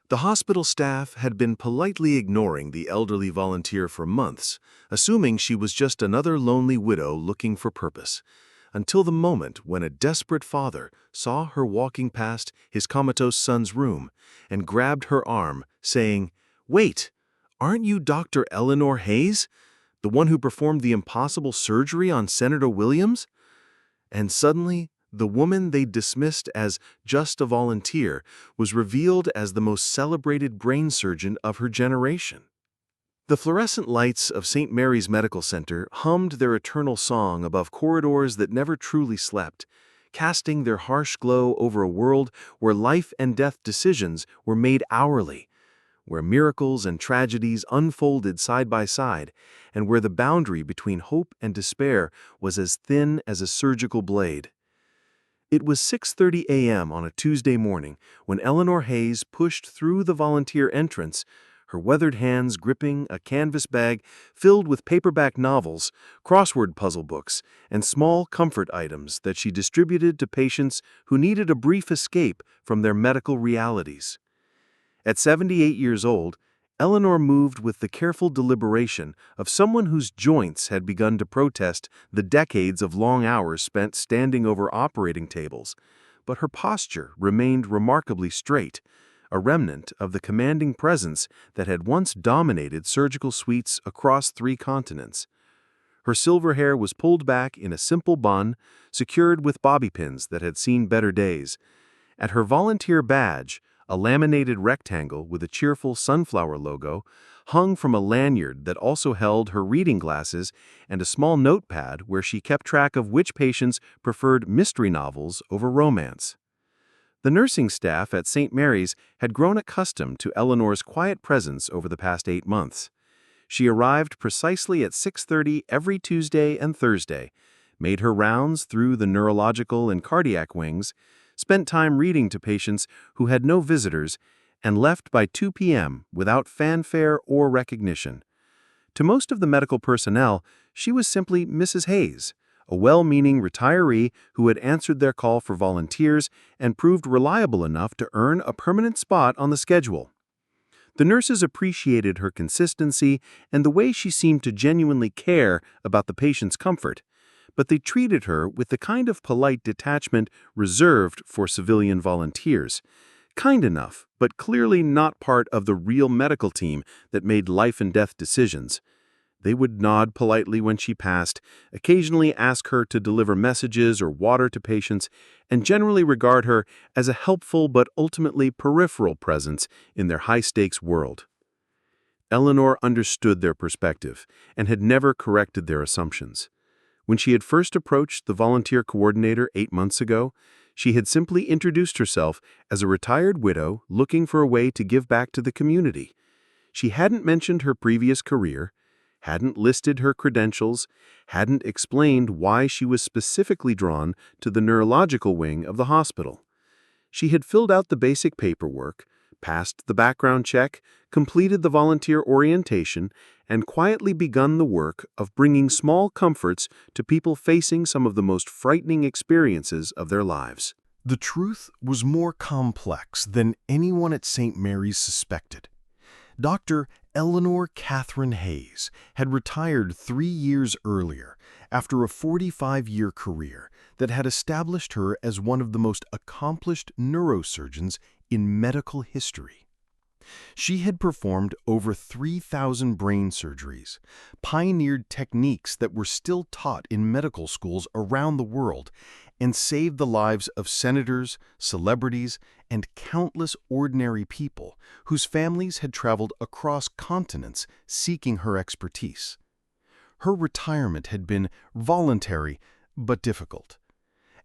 The hospital staff had been politely ignoring the elderly volunteer for months, assuming she was just another lonely widow looking for purpose, until the moment when a desperate father saw her walking past his comatose son's room and grabbed her arm, saying, "Wait, aren't you Dr. Eleanor Hayes, the one who performed the impossible surgery on Senator Williams?" And suddenly, the woman they dismissed as just a volunteer was revealed as the most celebrated brain surgeon of her generation. The fluorescent lights of St. Mary's Medical Center hummed their eternal song above corridors that never truly slept, casting their harsh glow over a world where life and death decisions were made hourly, where miracles and tragedies unfolded side by side, and where the boundary between hope and despair was as thin as a surgical blade. It was 6:30 a.m. on a Tuesday morning when Eleanor Hayes pushed through the volunteer entrance, her weathered hands gripping a canvas bag filled with paperback novels, crossword puzzle books, and small comfort items that she distributed to patients who needed a brief escape from their medical realities. At 78 years old, Eleanor moved with the careful deliberation of someone whose joints had begun to protest the decades of long hours spent standing over operating tables, but her posture remained remarkably straight, a remnant of the commanding presence that had once dominated surgical suites across 3 continents. Her silver hair was pulled back in a simple bun, secured with bobby pins that had seen better days. At her volunteer badge, a laminated rectangle with a cheerful sunflower logo, hung from a lanyard that also held her reading glasses and a small notepad where she kept track of which patients preferred mystery novels over romance. The nursing staff at St. Mary's had grown accustomed to Eleanor's quiet presence over the past 8 months. She arrived precisely at 6:30 every Tuesday and Thursday, made her rounds through the neurological and cardiac wings, spent time reading to patients who had no visitors, and left by 2 p.m. without fanfare or recognition. To most of the medical personnel, she was simply Mrs. Hayes, a well-meaning retiree who had answered their call for volunteers and proved reliable enough to earn a permanent spot on the schedule. The nurses appreciated her consistency and the way she seemed to genuinely care about the patient's comfort, but they treated her with the kind of polite detachment reserved for civilian volunteers. Kind enough, but clearly not part of the real medical team that made life and death decisions. They would nod politely when she passed, occasionally ask her to deliver messages or water to patients, and generally regard her as a helpful but ultimately peripheral presence in their high-stakes world. Eleanor understood their perspective and had never corrected their assumptions. When she had first approached the volunteer coordinator 8 months ago, she had simply introduced herself as a retired widow looking for a way to give back to the community. She hadn't mentioned her previous career, hadn't listed her credentials, hadn't explained why she was specifically drawn to the neurological wing of the hospital. She had filled out the basic paperwork, passed the background check, completed the volunteer orientation, and quietly begun the work of bringing small comforts to people facing some of the most frightening experiences of their lives. The truth was more complex than anyone at St. Mary's suspected. Dr. Eleanor Catherine Hayes had retired 3 years earlier after a 45-year career that had established her as one of the most accomplished neurosurgeons in medical history. She had performed over 3,000 brain surgeries, pioneered techniques that were still taught in medical schools around the world, and saved the lives of senators, celebrities, and countless ordinary people whose families had traveled across continents seeking her expertise. Her retirement had been voluntary but difficult.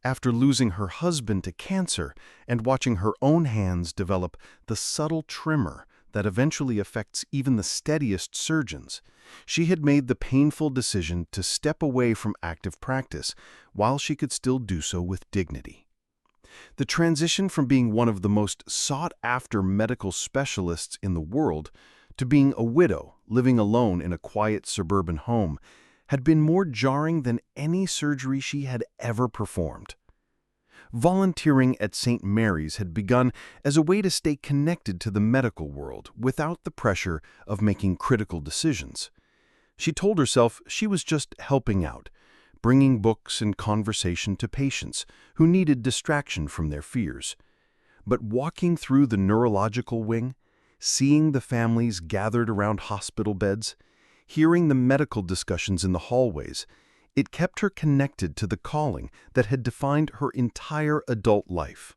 After losing her husband to cancer and watching her own hands develop the subtle tremor that eventually affects even the steadiest surgeons, she had made the painful decision to step away from active practice while she could still do so with dignity. The transition from being one of the most sought-after medical specialists in the world to being a widow living alone in a quiet suburban home had been more jarring than any surgery she had ever performed. Volunteering at St. Mary's had begun as a way to stay connected to the medical world without the pressure of making critical decisions. She told herself she was just helping out, bringing books and conversation to patients who needed distraction from their fears. But walking through the neurological wing, seeing the families gathered around hospital beds, hearing the medical discussions in the hallways, it kept her connected to the calling that had defined her entire adult life.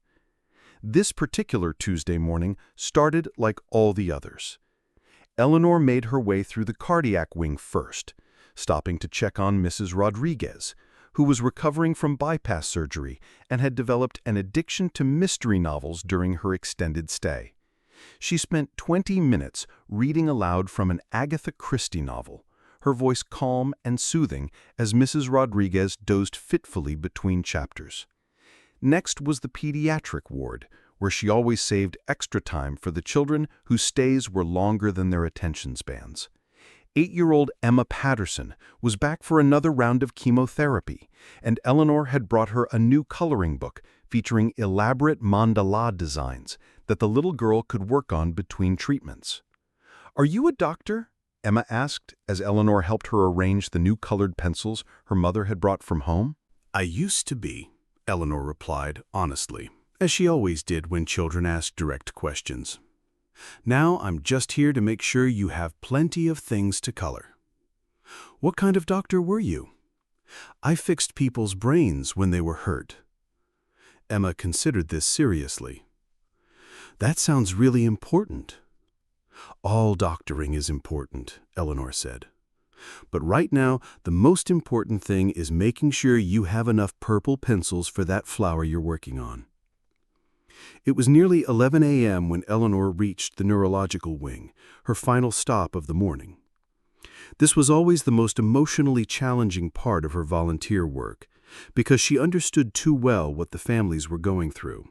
This particular Tuesday morning started like all the others. Eleanor made her way through the cardiac wing first, stopping to check on Mrs. Rodriguez, who was recovering from bypass surgery and had developed an addiction to mystery novels during her extended stay. She spent 20 minutes reading aloud from an Agatha Christie novel, her voice calm and soothing as Mrs. Rodriguez dozed fitfully between chapters. Next was the pediatric ward, where she always saved extra time for the children whose stays were longer than their attention spans. 8-year-old Emma Patterson was back for another round of chemotherapy, and Eleanor had brought her a new coloring book featuring elaborate mandala designs that the little girl could work on between treatments. "Are you a doctor?" Emma asked as Eleanor helped her arrange the new colored pencils her mother had brought from home. "I used to be," Eleanor replied honestly, as she always did when children asked direct questions. "Now I'm just here to make sure you have plenty of things to color." "What kind of doctor were you?" "I fixed people's brains when they were hurt." Emma considered this seriously. "That sounds really important." "All doctoring is important," Eleanor said. "But right now, the most important thing is making sure you have enough purple pencils for that flower you're working on." It was nearly 11 a.m. when Eleanor reached the neurological wing, her final stop of the morning. This was always the most emotionally challenging part of her volunteer work, because she understood too well what the families were going through.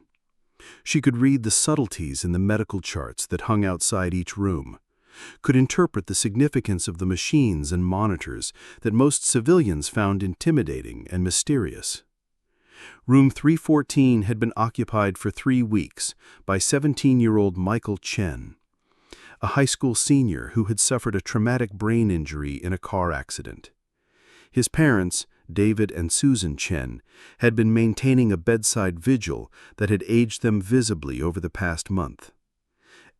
She could read the subtleties in the medical charts that hung outside each room, could interpret the significance of the machines and monitors that most civilians found intimidating and mysterious. Room 314 had been occupied for 3 weeks by 17-year-old Michael Chen, a high school senior who had suffered a traumatic brain injury in a car accident. His parents, David and Susan Chen, had been maintaining a bedside vigil that had aged them visibly over the past month.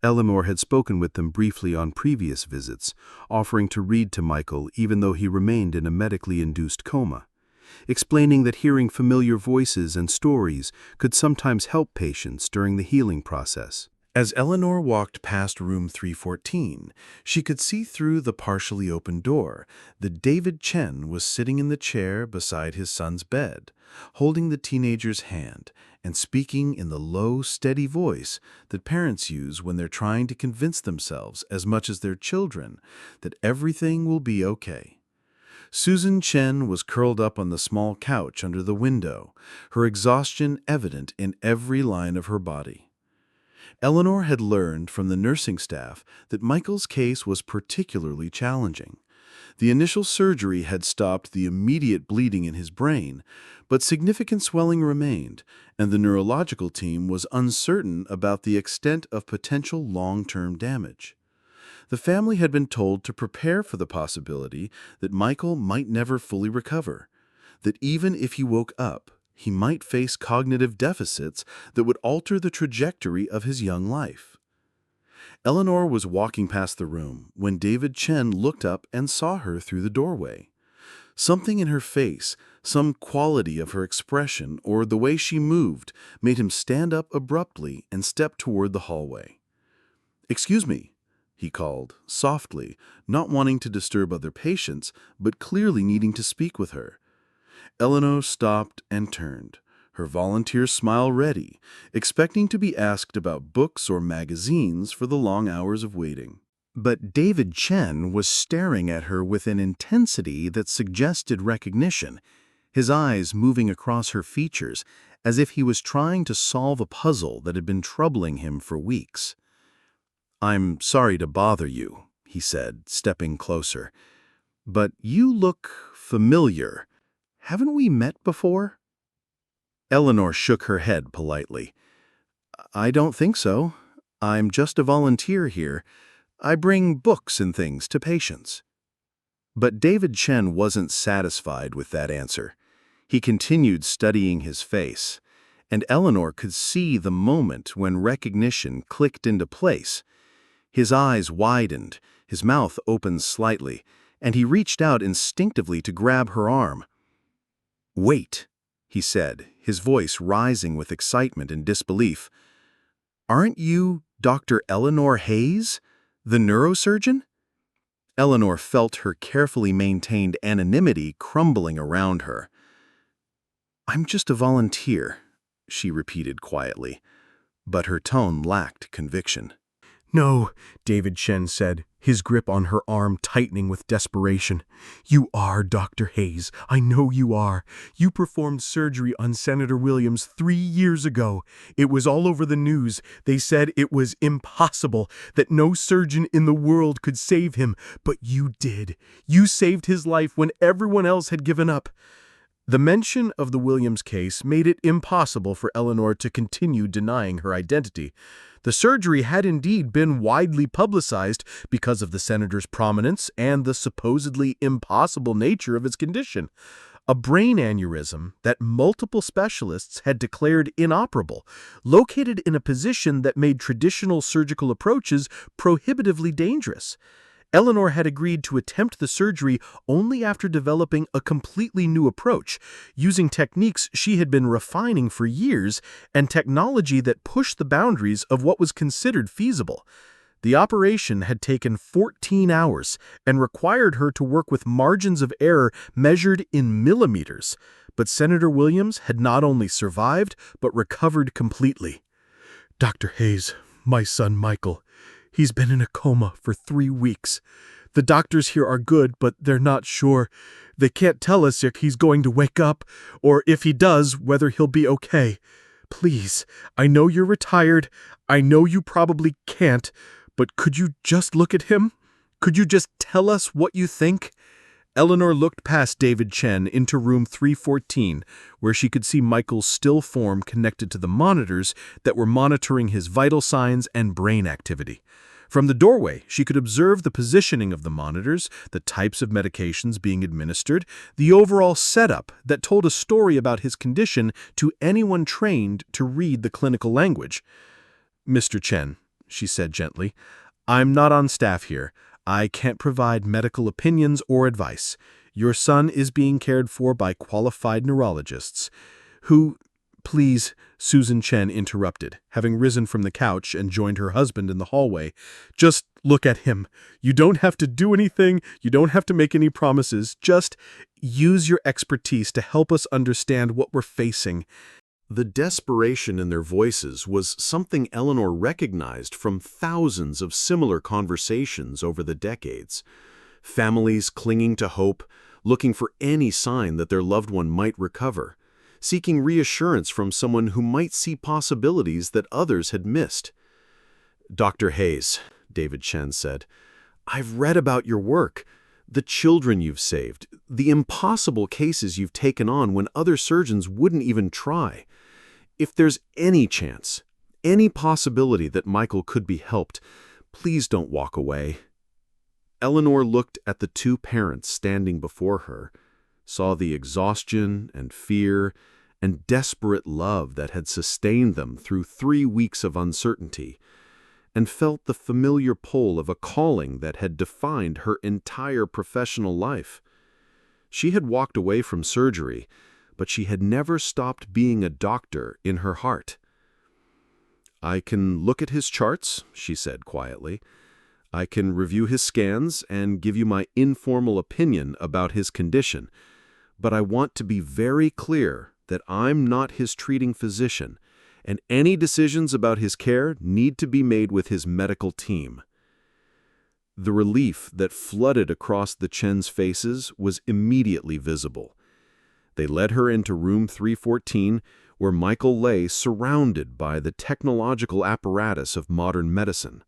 Eleanor had spoken with them briefly on previous visits, offering to read to Michael even though he remained in a medically induced coma, explaining that hearing familiar voices and stories could sometimes help patients during the healing process. As Eleanor walked past room 314, she could see through the partially open door that David Chen was sitting in the chair beside his son's bed, holding the teenager's hand and speaking in the low, steady voice that parents use when they're trying to convince themselves, as much as their children, that everything will be okay. Susan Chen was curled up on the small couch under the window, her exhaustion evident in every line of her body. Eleanor had learned from the nursing staff that Michael's case was particularly challenging. The initial surgery had stopped the immediate bleeding in his brain, but significant swelling remained, and the neurological team was uncertain about the extent of potential long-term damage. The family had been told to prepare for the possibility that Michael might never fully recover, that even if he woke up, he might face cognitive deficits that would alter the trajectory of his young life. Eleanor was walking past the room when David Chen looked up and saw her through the doorway. Something in her face, some quality of her expression, or the way she moved, made him stand up abruptly and step toward the hallway. "Excuse me," he called, softly, not wanting to disturb other patients, but clearly needing to speak with her. Eleanor stopped and turned, her volunteer smile ready, expecting to be asked about books or magazines for the long hours of waiting. But David Chen was staring at her with an intensity that suggested recognition, his eyes moving across her features as if he was trying to solve a puzzle that had been troubling him for weeks. "I'm sorry to bother you," he said, stepping closer, "but you look familiar. Haven't we met before?" Eleanor shook her head politely. I don't think so. I'm just a volunteer here. I bring books and things to patients. But David Chen wasn't satisfied with that answer. He continued studying his face, and Eleanor could see the moment when recognition clicked into place. His eyes widened, his mouth opened slightly, and he reached out instinctively to grab her arm. "Wait," he said, his voice rising with excitement and disbelief. "Aren't you Dr. Eleanor Hayes, the neurosurgeon?" Eleanor felt her carefully maintained anonymity crumbling around her. "I'm just a volunteer," she repeated quietly, but her tone lacked conviction. "No," David Chen said, his grip on her arm tightening with desperation. "You are Dr. Hayes. I know you are. You performed surgery on Senator Williams 3 years ago. It was all over the news. They said it was impossible, that no surgeon in the world could save him, but you did. You saved his life when everyone else had given up." The mention of the Williams case made it impossible for Eleanor to continue denying her identity. The surgery had indeed been widely publicized because of the senator's prominence and the supposedly impossible nature of his condition. A brain aneurysm that multiple specialists had declared inoperable, located in a position that made traditional surgical approaches prohibitively dangerous. Eleanor had agreed to attempt the surgery only after developing a completely new approach, using techniques she had been refining for years and technology that pushed the boundaries of what was considered feasible. The operation had taken 14 hours and required her to work with margins of error measured in millimeters. But Senator Williams had not only survived, but recovered completely. "Dr. Hayes, my son Michael. He's been in a coma for 3 weeks. The doctors here are good, but they're not sure. They can't tell us if he's going to wake up, or if he does, whether he'll be okay. Please, I know you're retired. I know you probably can't, but could you just look at him? Could you just tell us what you think?" Eleanor looked past David Chen into room 314, where she could see Michael's still form connected to the monitors that were monitoring his vital signs and brain activity. From the doorway, she could observe the positioning of the monitors, the types of medications being administered, the overall setup that told a story about his condition to anyone trained to read the clinical language. "Mr. Chen," she said gently, "I'm not on staff here. I can't provide medical opinions or advice. Your son is being cared for by qualified neurologists who—" "Please," Susan Chen interrupted, having risen from the couch and joined her husband in the hallway. "Just look at him. You don't have to do anything. You don't have to make any promises. Just use your expertise to help us understand what we're facing." The desperation in their voices was something Eleanor recognized from thousands of similar conversations over the decades. Families clinging to hope, looking for any sign that their loved one might recover, seeking reassurance from someone who might see possibilities that others had missed. "Dr. Hayes," David Chen said, "I've read about your work, the children you've saved, the impossible cases you've taken on when other surgeons wouldn't even try. If there's any chance, any possibility that Michael could be helped, please don't walk away." Eleanor looked at the two parents standing before her, saw the exhaustion and fear and desperate love that had sustained them through 3 weeks of uncertainty, and felt the familiar pull of a calling that had defined her entire professional life. She had walked away from surgery, but she had never stopped being a doctor in her heart. "I can look at his charts," she said quietly. "I can review his scans and give you my informal opinion about his condition, but I want to be very clear that I'm not his treating physician, and any decisions about his care need to be made with his medical team." The relief that flooded across the Chen's faces was immediately visible. They led her into room 314, where Michael lay surrounded by the technological apparatus of modern medicine.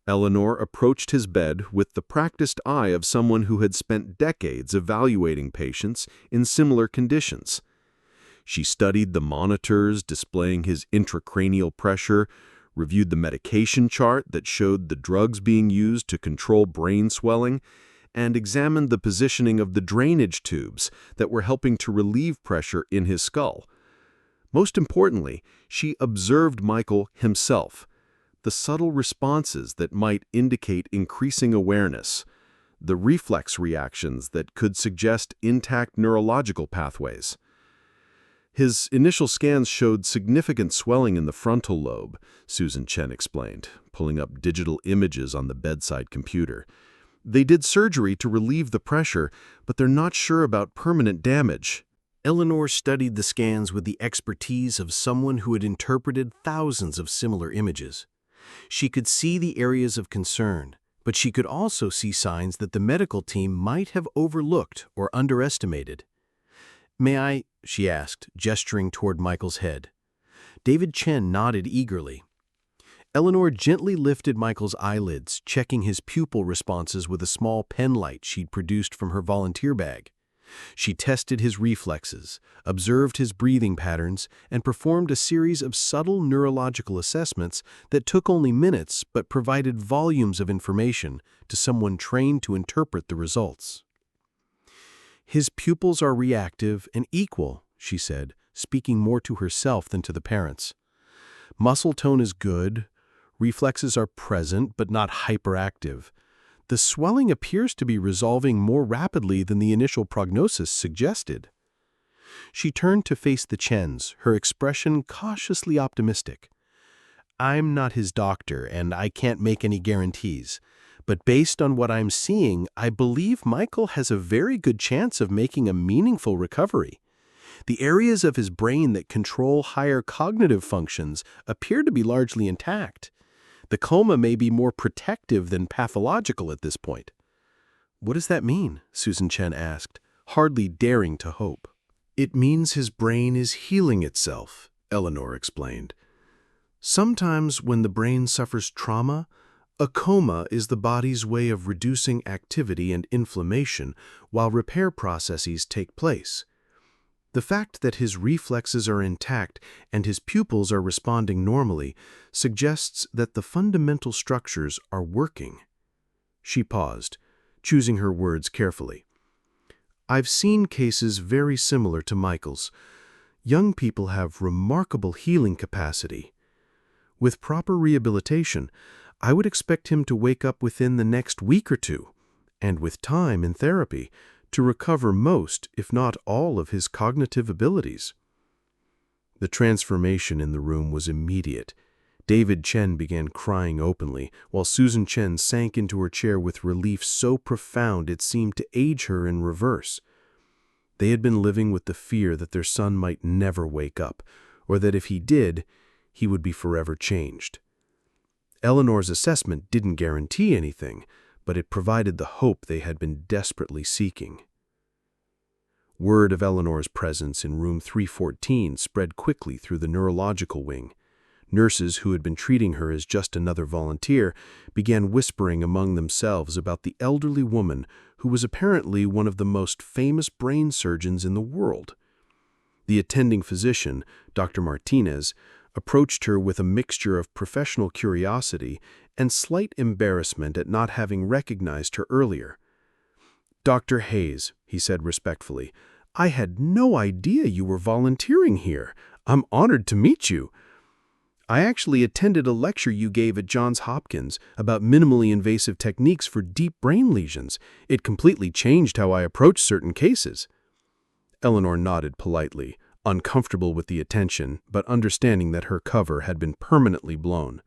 Eleanor approached his bed with the practiced eye of someone who had spent decades evaluating patients in similar conditions. She studied the monitors displaying his intracranial pressure, reviewed the medication chart that showed the drugs being used to control brain swelling, and examined the positioning of the drainage tubes that were helping to relieve pressure in his skull. Most importantly, she observed Michael himself, the subtle responses that might indicate increasing awareness, the reflex reactions that could suggest intact neurological pathways. His initial scans showed significant swelling in the frontal lobe, Susan Chen explained, pulling up digital images on the bedside computer. They did surgery to relieve the pressure, but they're not sure about permanent damage. Eleanor studied the scans with the expertise of someone who had interpreted thousands of similar images. She could see the areas of concern, but she could also see signs that the medical team might have overlooked or underestimated. "May I?" she asked, gesturing toward Michael's head. David Chen nodded eagerly. Eleanor gently lifted Michael's eyelids, checking his pupil responses with a small pen light she'd produced from her volunteer bag. She tested his reflexes, observed his breathing patterns, and performed a series of subtle neurological assessments that took only minutes but provided volumes of information to someone trained to interpret the results. "His pupils are reactive and equal," she said, speaking more to herself than to the parents. "Muscle tone is good. Reflexes are present but not hyperactive. The swelling appears to be resolving more rapidly than the initial prognosis suggested." She turned to face the Chens, her expression cautiously optimistic. "I'm not his doctor, and I can't make any guarantees. But based on what I'm seeing, I believe Michael has a very good chance of making a meaningful recovery. The areas of his brain that control higher cognitive functions appear to be largely intact. The coma may be more protective than pathological at this point." "What does that mean?" Susan Chen asked, hardly daring to hope. "It means his brain is healing itself," Eleanor explained. "Sometimes when the brain suffers trauma, a coma is the body's way of reducing activity and inflammation while repair processes take place. The fact that his reflexes are intact and his pupils are responding normally suggests that the fundamental structures are working." She paused, choosing her words carefully. "I've seen cases very similar to Michael's. Young people have remarkable healing capacity. With proper rehabilitation, I would expect him to wake up within the next week or two, and with time in therapy, to recover most, if not all, of his cognitive abilities." The transformation in the room was immediate. David Chen began crying openly, while Susan Chen sank into her chair with relief so profound it seemed to age her in reverse. They had been living with the fear that their son might never wake up, or that if he did, he would be forever changed. Eleanor's assessment didn't guarantee anything, but it provided the hope they had been desperately seeking. Word of Eleanor's presence in room 314 spread quickly through the neurological wing. Nurses who had been treating her as just another volunteer began whispering among themselves about the elderly woman who was apparently one of the most famous brain surgeons in the world. The attending physician, Dr. Martinez, approached her with a mixture of professional curiosity and slight embarrassment at not having recognized her earlier. "Dr. Hayes," he said respectfully, "I had no idea you were volunteering here. I'm honored to meet you. I actually attended a lecture you gave at Johns Hopkins about minimally invasive techniques for deep brain lesions. It completely changed how I approach certain cases." Eleanor nodded politely, uncomfortable with the attention, but understanding that her cover had been permanently blown.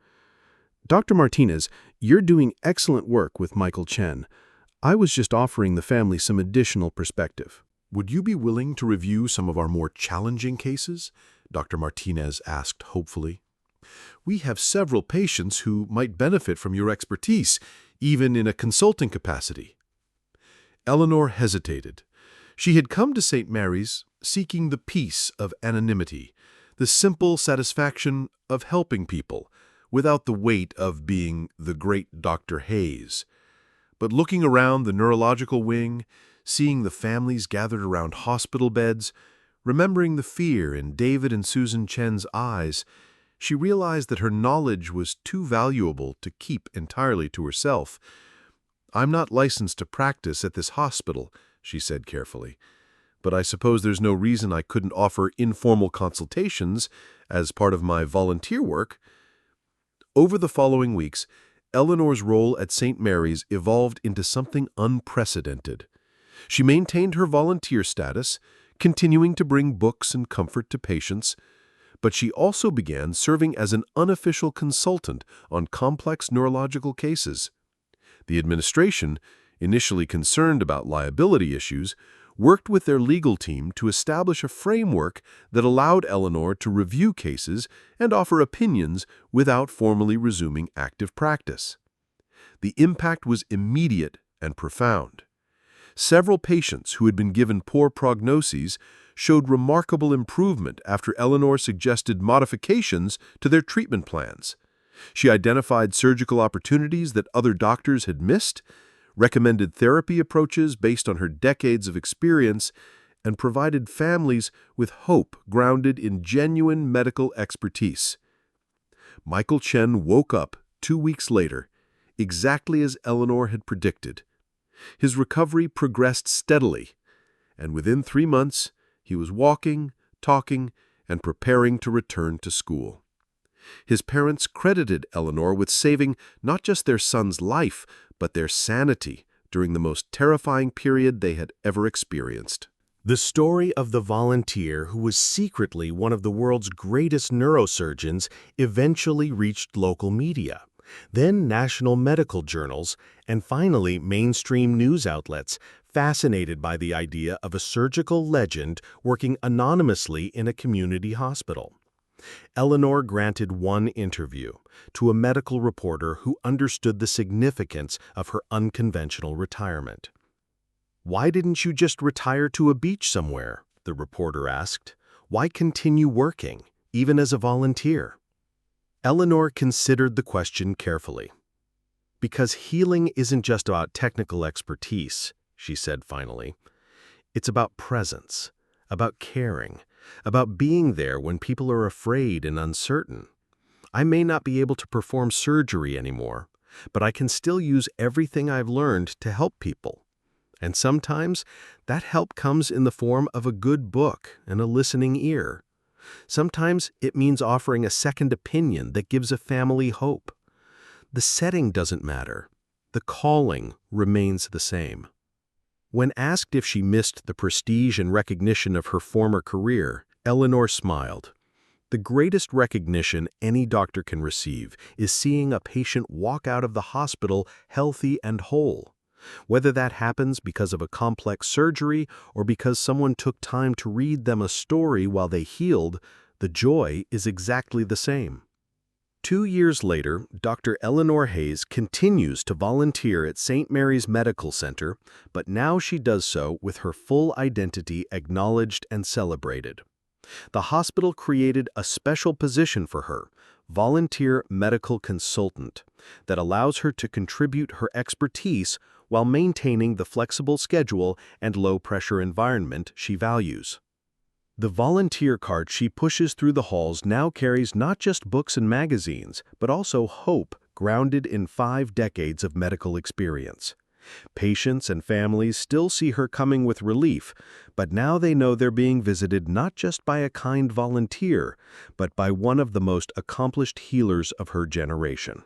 "Dr. Martinez, you're doing excellent work with Michael Chen. I was just offering the family some additional perspective." "Would you be willing to review some of our more challenging cases?" Dr. Martinez asked hopefully. "We have several patients who might benefit from your expertise, even in a consulting capacity." Eleanor hesitated. She had come to St. Mary's seeking the peace of anonymity, the simple satisfaction of helping people, without the weight of being the great Dr. Hayes. But looking around the neurological wing, seeing the families gathered around hospital beds, Remembering the fear in David and Susan Chen's eyes, she realized that her knowledge was too valuable to keep entirely to herself. "I'm not licensed to practice at this hospital," she said carefully, "but I suppose there's no reason I couldn't offer informal consultations as part of my volunteer work." Over the following weeks, Eleanor's role at St. Mary's evolved into something unprecedented. She maintained her volunteer status, continuing to bring books and comfort to patients, but she also began serving as an unofficial consultant on complex neurological cases. The administration, initially concerned about liability issues, worked with their legal team to establish a framework that allowed Eleanor to review cases and offer opinions without formally resuming active practice. The impact was immediate and profound. Several patients who had been given poor prognoses showed remarkable improvement after Eleanor suggested modifications to their treatment plans. She identified surgical opportunities that other doctors had missed, recommended therapy approaches based on her decades of experience, and provided families with hope grounded in genuine medical expertise. Michael Chen woke up 2 weeks later, exactly as Eleanor had predicted. His recovery progressed steadily, and within 3 months, he was walking, talking, and preparing to return to school. His parents credited Eleanor with saving not just their son's life, but their sanity during the most terrifying period they had ever experienced. The story of the volunteer who was secretly one of the world's greatest neurosurgeons eventually reached local media, then national medical journals, and finally mainstream news outlets, fascinated by the idea of a surgical legend working anonymously in a community hospital. Eleanor granted one interview to a medical reporter who understood the significance of her unconventional retirement. "Why didn't you just retire to a beach somewhere?" the reporter asked. "Why continue working, even as a volunteer?" Eleanor considered the question carefully. "Because healing isn't just about technical expertise," she said finally. "It's about presence, about caring, about being there when people are afraid and uncertain. I may not be able to perform surgery anymore, but I can still use everything I've learned to help people. And sometimes that help comes in the form of a good book and a listening ear. Sometimes it means offering a second opinion that gives a family hope. The setting doesn't matter. The calling remains the same." When asked if she missed the prestige and recognition of her former career, Eleanor smiled. "The greatest recognition any doctor can receive is seeing a patient walk out of the hospital healthy and whole. Whether that happens because of a complex surgery or because someone took time to read them a story while they healed, the joy is exactly the same." 2 years later, Dr. Eleanor Hayes continues to volunteer at St. Mary's Medical Center, but now she does so with her full identity acknowledged and celebrated. The hospital created a special position for her, volunteer medical consultant, that allows her to contribute her expertise while maintaining the flexible schedule and low-pressure environment she values. The volunteer cart she pushes through the halls now carries not just books and magazines, but also hope grounded in 5 decades of medical experience. Patients and families still see her coming with relief, but now they know they're being visited not just by a kind volunteer, but by one of the most accomplished healers of her generation.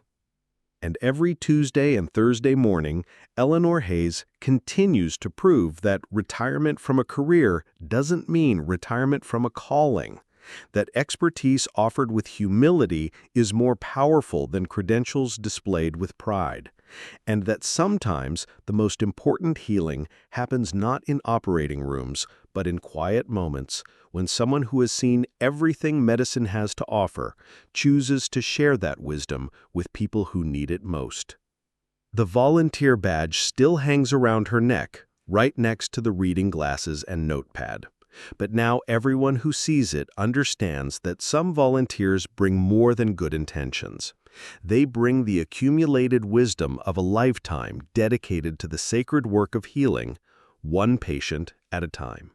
And every Tuesday and Thursday morning, Eleanor Hayes continues to prove that retirement from a career doesn't mean retirement from a calling, that expertise offered with humility is more powerful than credentials displayed with pride, and that sometimes the most important healing happens not in operating rooms, but in quiet moments when someone who has seen everything medicine has to offer chooses to share that wisdom with people who need it most. The volunteer badge still hangs around her neck, right next to the reading glasses and notepad. But now everyone who sees it understands that some volunteers bring more than good intentions. They bring the accumulated wisdom of a lifetime dedicated to the sacred work of healing, one patient at a time.